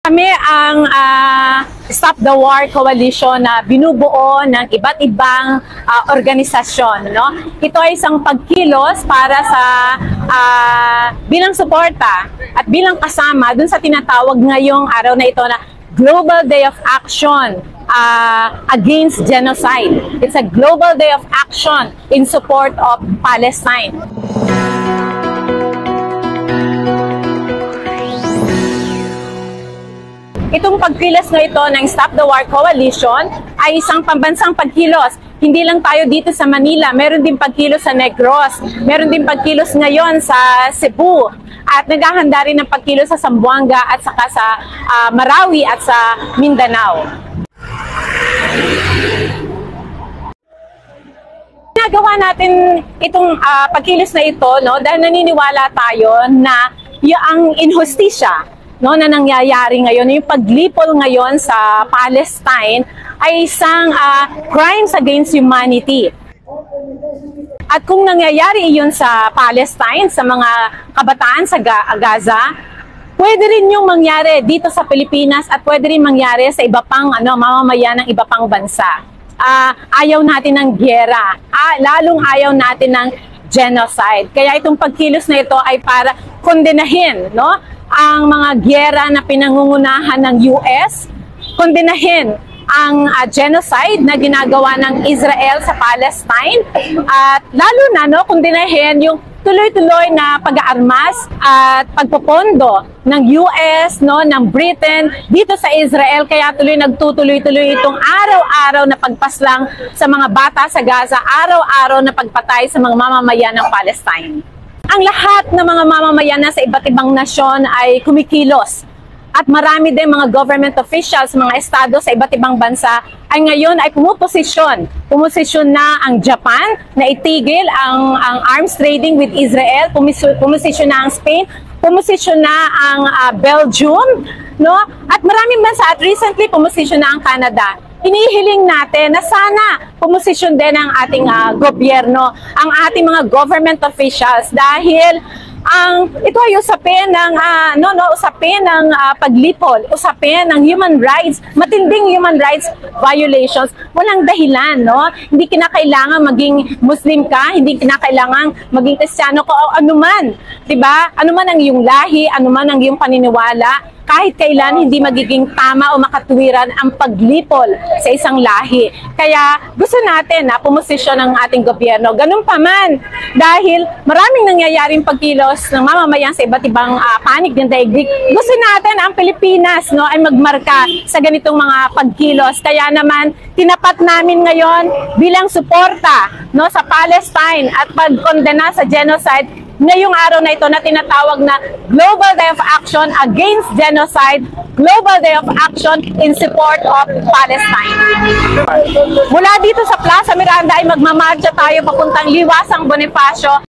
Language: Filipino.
Kami ang Stop the War Coalition na binubuo ng iba't ibang organisasyon. No? Ito ay isang pagkilos para sa bilang suporta at bilang kasama dun sa tinatawag ngayong araw na ito na Global Day of Action against Genocide. It's a global day of action in support of Palestine. Itong pagkilos na ito ng Stop the War Coalition ay isang pambansang pagkilos. Hindi lang tayo dito sa Manila, meron din pagkilos sa Negros, meron din pagkilos ngayon sa Cebu, at naghahanda rin ng pagkilos sa Zamboanga at saka sa Marawi at sa Mindanao. Ginagawa natin itong pagkilos na ito, no, dahil naniniwala tayo na ang inhustisya na nangyayari ngayon, yung paglipol ngayon sa Palestine ay isang crimes against humanity. At kung nangyayari iyon sa Palestine, sa mga kabataan sa Gaza, pwede rin yung mangyari dito sa Pilipinas at pwede rin mangyari sa iba pang mamamayan ng iba pang bansa. Ayaw natin ng giyera, lalong ayaw natin ng genocide. Kaya itong pagkilos na ito ay para kondenahin, no, ang mga giyera na pinangungunahan ng US, kondenahin ang genocide na ginagawa ng Israel sa Palestine, at lalo na kondenahin yung tuloy-tuloy na pag-aarmas at pagpopondo ng US, ng Britain dito sa Israel, kaya nagtutuloy-tuloy itong araw-araw na pagpaslang sa mga bata sa Gaza, araw-araw na pagpatay sa mga mamamayan ng Palestine. Ang lahat ng mga mamamayan na sa iba't ibang nasyon ay kumikilos. At marami din mga government officials, mga estado sa iba't ibang bansa ay ngayon ay pumuposisyon. Pumosisyon na ang Japan na itigil ang arms trading with Israel. Pumosisyon na ang Spain. Pumosisyon na ang Belgium. No? At maraming bansa, at recently pumosisyon na ang Canada. Inihiling natin na sana pumosisyon din ang ating gobyerno, ang ating mga government officials, dahil ito ay usapin ng usapin ng paglipol, usapin ng human rights, matinding human rights violations. Walang dahilan, no? Hindi kinakailangan maging Muslim ka, hindi kinakailangan maging Kristiyano ka o anuman, 'di ba? Anuman ang iyong lahi, anuman ang iyong paniniwala, kahit kailan hindi magiging tama o makatuwiran ang paglipol sa isang lahi. Kaya gusto natin na pumosisyon ng ating gobyerno. Ganun pa man, dahil maraming nangyayaring pagkilos ng mamamayan sa iba't ibang panig ng daigdig, gusto natin ang Pilipinas ay magmarka sa ganitong mga pagkilos. Kaya naman, tinapat namin ngayon bilang suporta sa Palestine at pagkondena sa genocide ngayong araw na ito na tinatawag na Global Day of Action Against Genocide, Global Day of Action in support of Palestine. Mula dito sa Plaza Miranda ay magmamarcha tayo papuntang Liwasang Bonifacio.